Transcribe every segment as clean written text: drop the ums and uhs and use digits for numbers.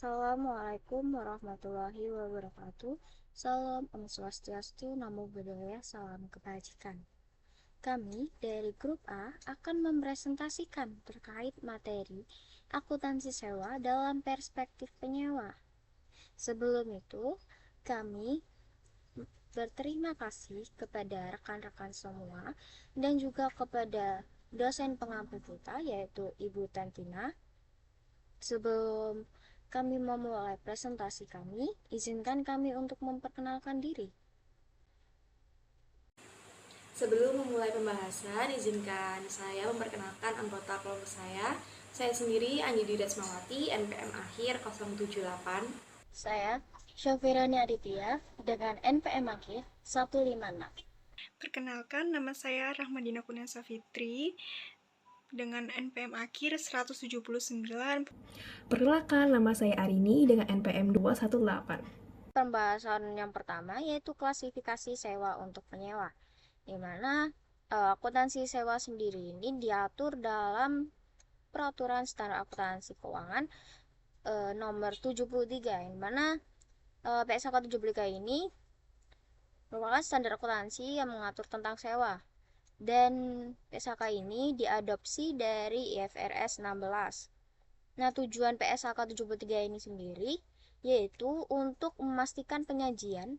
Assalamualaikum warahmatullahi wabarakatuh. Salam Om Swastiastu, Namo Buddhaya, salam kebajikan. Kami dari grup A akan mempresentasikan terkait materi akuntansi sewa dalam perspektif penyewa. Sebelum itu, kami berterima kasih kepada rekan-rekan semua dan juga kepada dosen pengampu kita yaitu Ibu Tantina. Sebelum kami memulai presentasi kami, izinkan kami untuk memperkenalkan diri. Sebelum memulai pembahasan, izinkan saya memperkenalkan anggota kelompok saya. Saya sendiri Anjidi Dasmawati, NPM akhir 078. Saya Syafirani Aditya dengan NPM akhir 156. Perkenalkan, nama saya Rahmadina Kunasa Fitri dengan NPM akhir 179. Perkenalkan, nama saya Arini dengan NPM 218. Pembahasan yang pertama yaitu klasifikasi sewa untuk penyewa, di mana akuntansi sewa sendiri ini diatur dalam Peraturan Standar Akuntansi Keuangan nomor 73, yang mana PSAK 73 ini merupakan standar akuntansi yang mengatur tentang sewa. Dan PSAK ini diadopsi dari IFRS 16. Nah, tujuan PSAK 73 ini sendiri yaitu untuk memastikan penyajian,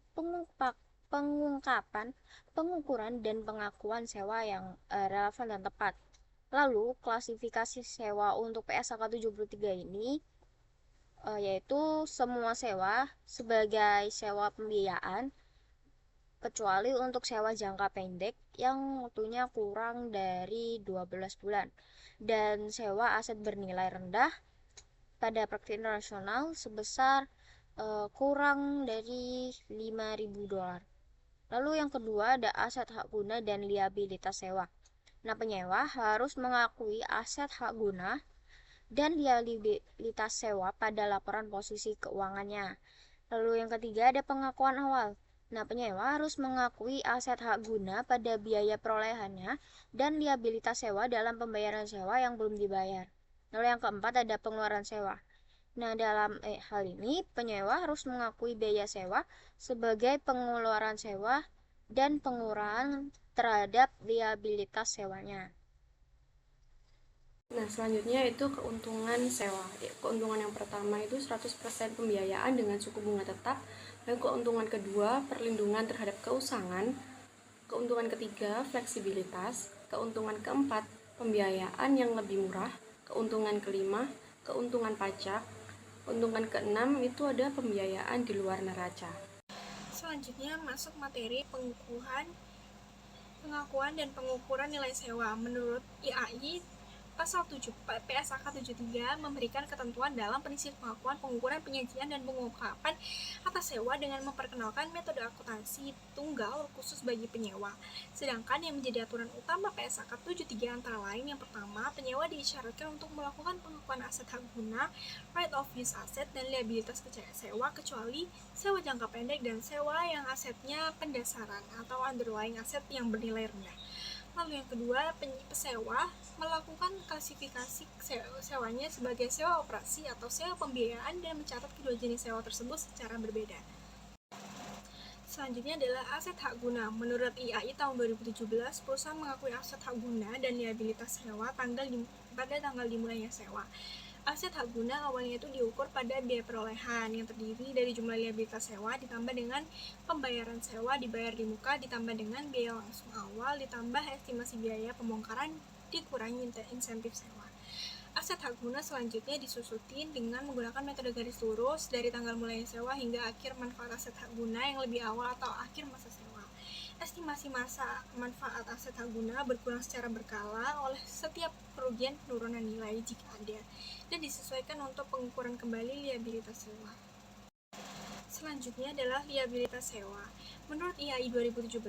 pengungkapan, pengukuran, dan pengakuan sewa yang relevan dan tepat. Lalu, klasifikasi sewa untuk PSAK 73 ini yaitu semua sewa sebagai sewa pembiayaan kecuali untuk sewa jangka pendek yang waktunya kurang dari 12 bulan dan sewa aset bernilai rendah pada praktik internasional sebesar kurang dari 5.000 dolar. Lalu yang kedua ada aset hak guna dan liabilitas sewa. Nah, penyewa harus mengakui aset hak guna dan liabilitas sewa pada laporan posisi keuangannya. Lalu yang ketiga ada pengakuan awal. Nah, penyewa harus mengakui aset hak guna pada biaya perolehannya dan liabilitas sewa dalam pembayaran sewa yang belum dibayar. Lalu yang keempat ada pengeluaran sewa. Nah, dalam hal ini penyewa harus mengakui biaya sewa sebagai pengeluaran sewa dan pengurangan terhadap liabilitas sewanya. Nah, selanjutnya itu keuntungan sewa. Keuntungan yang pertama itu 100% pembiayaan dengan suku bunga tetap. Dan keuntungan kedua, perlindungan terhadap keusangan. Keuntungan ketiga, fleksibilitas. Keuntungan keempat, pembiayaan yang lebih murah. Keuntungan kelima, keuntungan pajak. Keuntungan keenam itu ada pembiayaan di luar neraca. Selanjutnya masuk materi pengakuan dan pengukuran nilai sewa. Menurut IAI, Pasal 7 PSAK 73 memberikan ketentuan dalam prinsip pengakuan, pengukuran, penyajian, dan pengungkapan atas sewa dengan memperkenalkan metode akuntansi tunggal khusus bagi penyewa. Sedangkan yang menjadi aturan utama PSAK 73 antara lain yang pertama, penyewa diisyaratkan untuk melakukan pengakuan aset hak guna, right of use aset, dan liabilitas sewa kecuali sewa jangka pendek dan sewa yang asetnya pendasaran atau underlying aset yang bernilai rendah. Lalu yang kedua, pesewa melakukan klasifikasi sewanya sebagai sewa operasi atau sewa pembiayaan dan mencatat kedua jenis sewa tersebut secara berbeda. Selanjutnya adalah aset hak guna. Menurut IAI tahun 2017, perusahaan mengakui aset hak guna dan liabilitas sewa pada tanggal dimulainya sewa. Aset hak guna awalnya itu diukur pada biaya perolehan yang terdiri dari jumlah liabilitas sewa ditambah dengan pembayaran sewa dibayar di muka ditambah dengan biaya langsung awal ditambah estimasi biaya pembongkaran dikurangi insentif sewa. Aset hak guna selanjutnya disusutin dengan menggunakan metode garis lurus dari tanggal mulai sewa hingga akhir manfaat aset hak guna yang lebih awal atau akhir masa sewa. Estimasi masa manfaat aset hak guna berkurang secara berkala oleh setiap kerugian penurunan nilai jika ada dan disesuaikan untuk pengukuran kembali liabilitas sewa. Selanjutnya adalah liabilitas sewa. Menurut IAI 2017,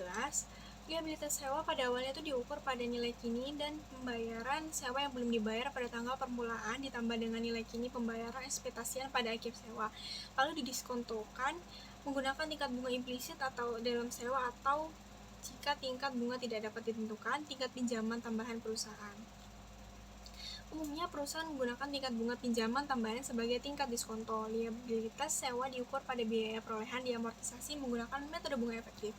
liabilitas sewa pada awalnya itu diukur pada nilai kini dan pembayaran sewa yang belum dibayar pada tanggal permulaan ditambah dengan nilai kini pembayaran ekspektasian pada akhir sewa. Lalu didiskontokan menggunakan tingkat bunga implisit atau dalam sewa atau jika tingkat bunga tidak dapat ditentukan, tingkat pinjaman tambahan perusahaan. Umumnya perusahaan menggunakan tingkat bunga pinjaman tambahan sebagai tingkat diskonto. Liabilitas sewa diukur pada biaya perolehan diamortisasi menggunakan metode bunga efektif.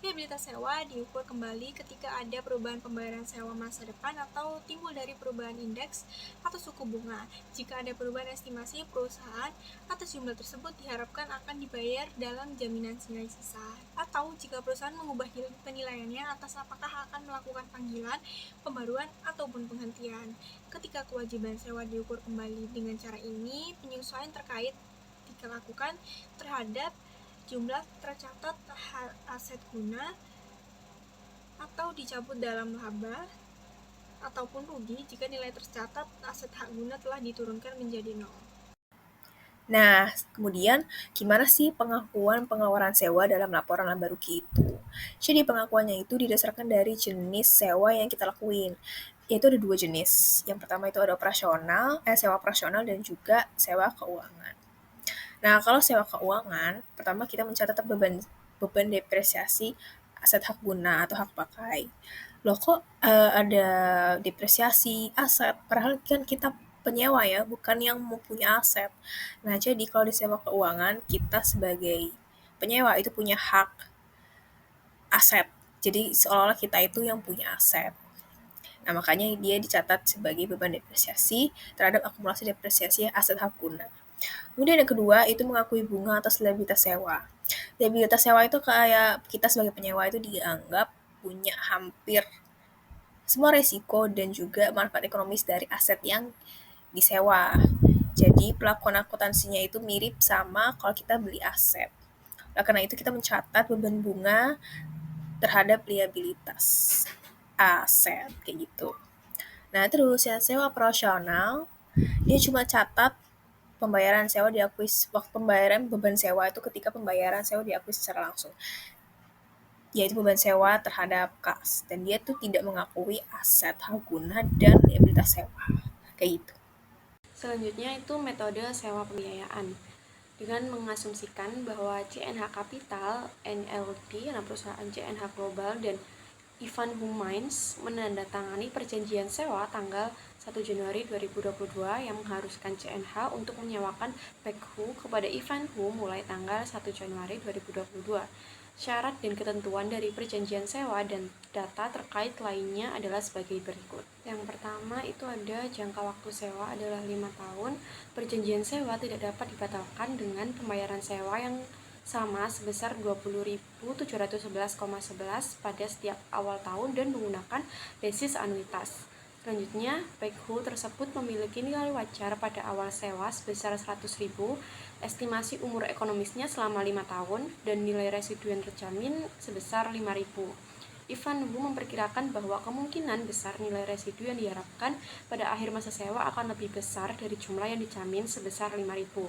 Liabilitas sewa diukur kembali ketika ada perubahan pembayaran sewa masa depan atau timbul dari perubahan indeks atau suku bunga. Jika ada perubahan estimasi perusahaan atas jumlah tersebut diharapkan akan dibayar dalam jaminan nilai sisa. Atau jika perusahaan mengubah penilaiannya atas apakah akan melakukan panggilan, pembaruan, ataupun penghentian. Ketika kewajiban sewa diukur kembali dengan cara ini, penyesuaian terkait dilakukan terhadap jumlah tercatat aset guna atau dicabut dalam laba ataupun rugi jika nilai tercatat aset hak guna telah diturunkan menjadi 0. Nah, kemudian gimana sih pengakuan pengeluaran sewa dalam laporan laba rugi itu? Jadi pengakuannya itu didasarkan dari jenis sewa yang kita lakuin. Yaitu ada 2 jenis. Yang pertama itu ada sewa operasional dan juga sewa keuangan. Nah, kalau sewa keuangan, pertama kita mencatat beban depresiasi aset hak guna atau hak pakai. Loh kok ada depresiasi aset? Padahal kan kita penyewa ya, bukan yang mempunyai aset. Nah, jadi kalau di sewa keuangan, kita sebagai penyewa itu punya hak aset. Jadi seolah-olah kita itu yang punya aset. Nah, makanya dia dicatat sebagai beban depresiasi terhadap akumulasi depresiasi aset hak guna. Kemudian yang kedua itu mengakui bunga atas liabilitas sewa. Liabilitas sewa itu kayak kita sebagai penyewa itu dianggap punya hampir semua resiko dan juga manfaat ekonomis dari aset yang disewa. Jadi pelakuan akuntansinya itu mirip sama kalau kita beli aset. Nah, karena itu kita mencatat beban bunga terhadap liabilitas aset kayak gitu. Nah, terus yang sewa operasional dia cuma catat pembayaran sewa diakui waktu pembayaran beban sewa itu ketika pembayaran sewa diakui secara langsung, yaitu beban sewa terhadap kas, dan dia tuh tidak mengakui aset hak guna dan liabilitas sewa kayak gitu. Selanjutnya itu metode sewa pembiayaan. Dengan mengasumsikan bahwa CNH Capital, NLD, anak perusahaan CNH Global, dan Ivan Mines menandatangani perjanjian sewa tanggal 1 Januari 2022 yang mengharuskan CNH untuk menyewakan Backhoe kepada Ivanhoe mulai tanggal 1 Januari 2022. Syarat dan ketentuan dari perjanjian sewa dan data terkait lainnya adalah sebagai berikut. Yang pertama itu ada jangka waktu sewa adalah 5 tahun. Perjanjian sewa tidak dapat dibatalkan dengan pembayaran sewa yang sama sebesar 20.711,11 pada setiap awal tahun dan menggunakan basis anuitas. Selanjutnya, Backhoe tersebut memiliki nilai wajar pada awal sewa sebesar 100.000, estimasi umur ekonomisnya selama 5 tahun, dan nilai residu yang terjamin sebesar 5.000. Ivanhoe memperkirakan bahwa kemungkinan besar nilai residu yang diharapkan pada akhir masa sewa akan lebih besar dari jumlah yang dijamin sebesar 5.000.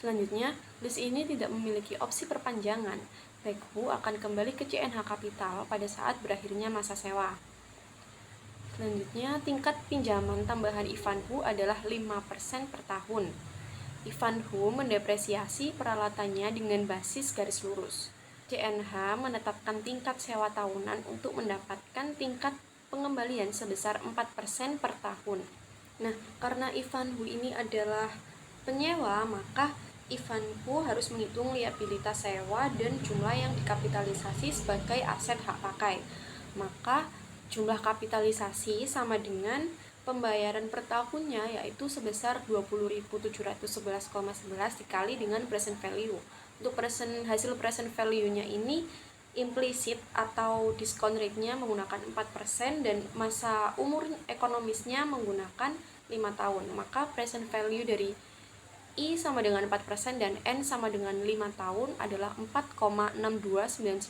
Selanjutnya, lease ini tidak memiliki opsi perpanjangan. Backhoe akan kembali ke CNH Capital pada saat berakhirnya masa sewa. Selanjutnya, tingkat pinjaman tambahan Ivanhoe adalah 5% per tahun. Ivanhoe mendepresiasi peralatannya dengan basis garis lurus. CNH menetapkan tingkat sewa tahunan untuk mendapatkan tingkat pengembalian sebesar 4% per tahun. Nah, karena Ivanhoe ini adalah penyewa, maka Ivanhoe harus menghitung liabilitas sewa dan jumlah yang dikapitalisasi sebagai aset hak pakai. Maka jumlah kapitalisasi sama dengan pembayaran per tahunnya, yaitu sebesar 20.711,11 dikali dengan present value. Untuk hasil present value-nya ini implisit atau discount rate-nya menggunakan 4% dan masa umur ekonomisnya menggunakan 5 tahun. Maka present value dari I sama dengan 4% dan N sama dengan 5 tahun adalah 4,62990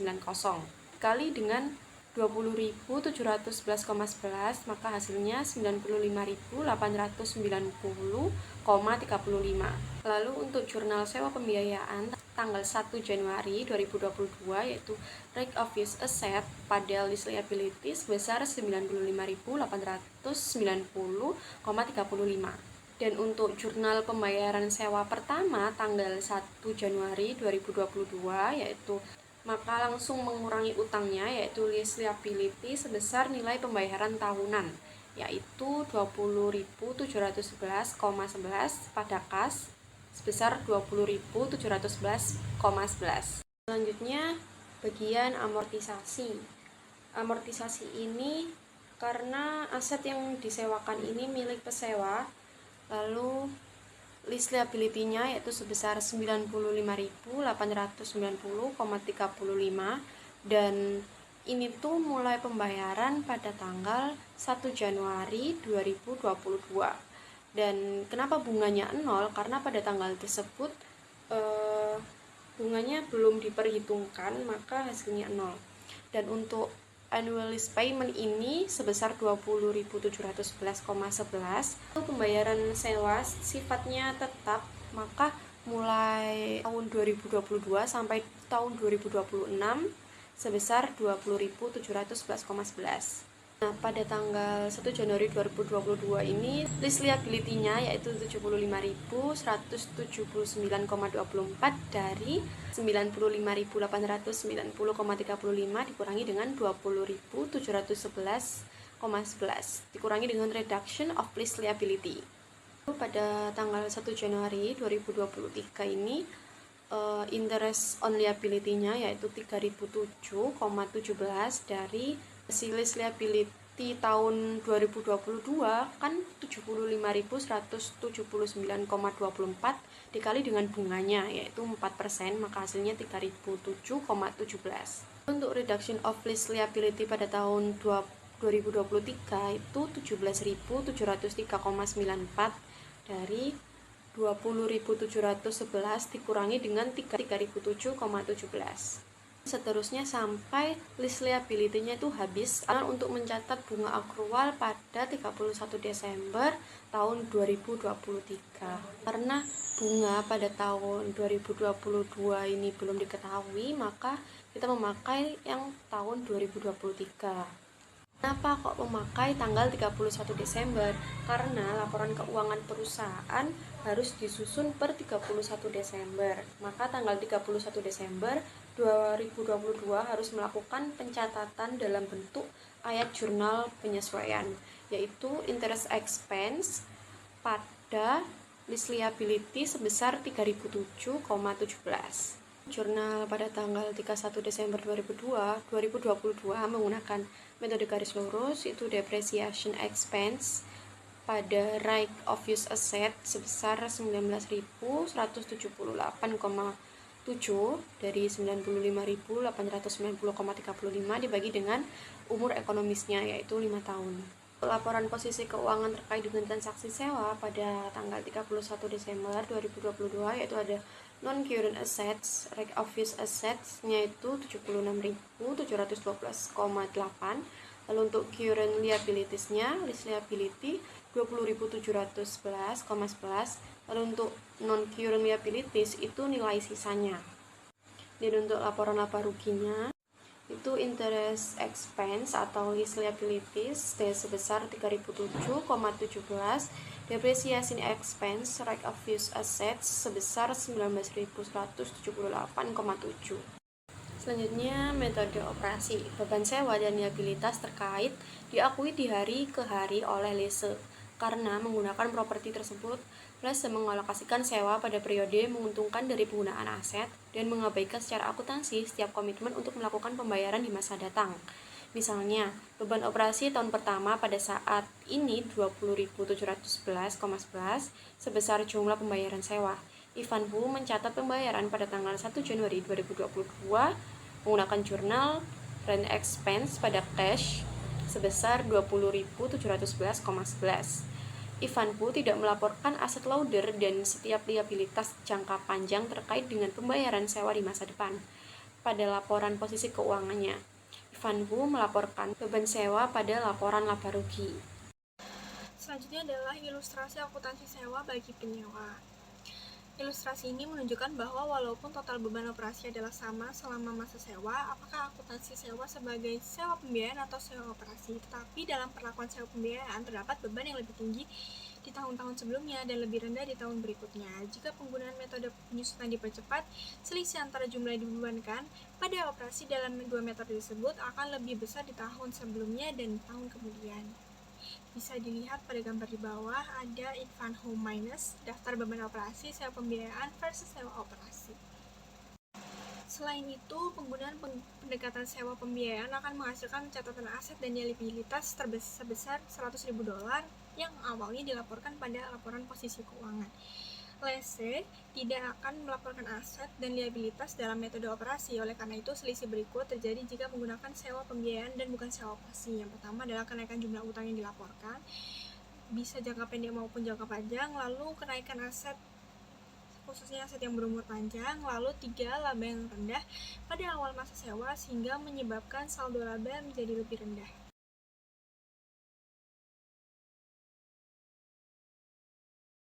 dikali dengan 20.711,11 maka hasilnya 95.890,35. Lalu untuk jurnal sewa pembiayaan tanggal 1 Januari 2022 yaitu right of use asset pada list liability sebesar 95.890,35. Dan untuk jurnal pembayaran sewa pertama tanggal 1 Januari 2022 yaitu maka langsung mengurangi utangnya yaitu lease liability sebesar nilai pembayaran tahunan yaitu 20.711,11 pada kas sebesar 20.711,11. Selanjutnya bagian amortisasi. Amortisasi ini karena aset yang disewakan ini milik pesewa, lalu list liability-nya yaitu sebesar 95.890,35 dan ini tuh mulai pembayaran pada tanggal 1 Januari 2022. Dan kenapa bunganya 0? Karena pada tanggal tersebut bunganya belum diperhitungkan, maka hasilnya 0. Dan untuk annual lease payment ini sebesar 20.711,11. Pembayaran sewa sifatnya tetap, maka mulai tahun 2022 sampai tahun 2026 sebesar 20.711,11. Nah, pada tanggal 1 Januari 2022 ini list liability-nya yaitu 75.179,24 dari 95.890,35 dikurangi dengan 20.711,11 dikurangi dengan reduction of list liability. Pada tanggal 1 Januari 2023 ini interest on liability-nya yaitu 3.007,17 dari list liability tahun 2022 kan 75.179,24 dikali dengan bunganya yaitu 4%, maka hasilnya 3.007,17. Untuk reduction of list liability pada tahun 2023 itu 17.703,94 dari 20.711 dikurangi dengan 3.007,17. Seterusnya sampai list liability-nya itu habis untuk mencatat bunga akrual pada 31 Desember tahun 2023. Karena bunga pada tahun 2022 ini belum diketahui, maka kita memakai yang tahun 2023. Kenapa kok memakai tanggal 31 Desember? Karena laporan keuangan perusahaan harus disusun per 31 Desember. Maka tanggal 31 Desember 2022 harus melakukan pencatatan dalam bentuk ayat jurnal penyesuaian, yaitu interest expense pada list liability sebesar 3.007,17. Jurnal pada tanggal 31 Desember 2022 menggunakan metode garis lurus, itu depreciation expense pada right of use asset sebesar 19.178,7 dari 95.890,35 dibagi dengan umur ekonomisnya yaitu 5 tahun. Laporan posisi keuangan terkait dengan transaksi sewa pada tanggal 31 Desember 2022 yaitu ada non-current assets, right of use assets-nya itu 76.712,8. Lalu untuk current liabilities-nya, list liability 20.711,11. Lalu untuk non-current liabilities itu nilai sisanya. Dan untuk laporan laba ruginya itu interest expense atau list liabilities sebesar 3.007,17, depreciation expense right of use assets sebesar 19.178,7. Selanjutnya metode operasi. Beban sewa dan liabilitas terkait diakui di hari ke hari oleh lese. Karena menggunakan properti tersebut, lese mengalokasikan sewa pada periode menguntungkan dari penggunaan aset dan mengabaikan secara akuntansi setiap komitmen untuk melakukan pembayaran di masa datang. Misalnya, beban operasi tahun pertama pada saat ini 20.711,11 sebesar jumlah pembayaran sewa. Ivanbu mencatat pembayaran pada tanggal 1 Januari 2022 menggunakan jurnal rent expense pada cash sebesar 20.711,11. Ivanbu tidak melaporkan aset loader dan setiap liabilitas jangka panjang terkait dengan pembayaran sewa di masa depan. Pada laporan posisi keuangannya, Ivanbu melaporkan beban sewa pada laporan laba rugi. Selanjutnya adalah ilustrasi akuntansi sewa bagi penyewa. Ilustrasi ini menunjukkan bahwa walaupun total beban operasi adalah sama selama masa sewa, apakah akuntansi sewa sebagai sewa pembiayaan atau sewa operasi, tetapi dalam perlakuan sewa pembiayaan terdapat beban yang lebih tinggi di tahun-tahun sebelumnya dan lebih rendah di tahun berikutnya. Jika penggunaan metode penyusutan dipercepat, selisih antara jumlah yang dibebankan pada operasi dalam dua metode tersebut akan lebih besar di tahun sebelumnya dan tahun kemudian. Bisa dilihat pada gambar di bawah, ada Infant Home Minus, daftar beban operasi, sewa pembiayaan versus sewa operasi. Selain itu, penggunaan pendekatan sewa pembiayaan akan menghasilkan catatan aset dan liabilitas sebesar $100.000 yang awalnya dilaporkan pada laporan posisi keuangan. Lese tidak akan melaporkan aset dan liabilitas dalam metode operasi. Oleh karena itu, selisih berikut terjadi jika menggunakan sewa pembiayaan dan bukan sewa operasi. Yang pertama adalah kenaikan jumlah utang yang dilaporkan, bisa jangka pendek maupun jangka panjang, lalu kenaikan aset khususnya aset yang berumur panjang, lalu 3, laba yang rendah pada awal masa sewa sehingga menyebabkan saldo laba menjadi lebih rendah.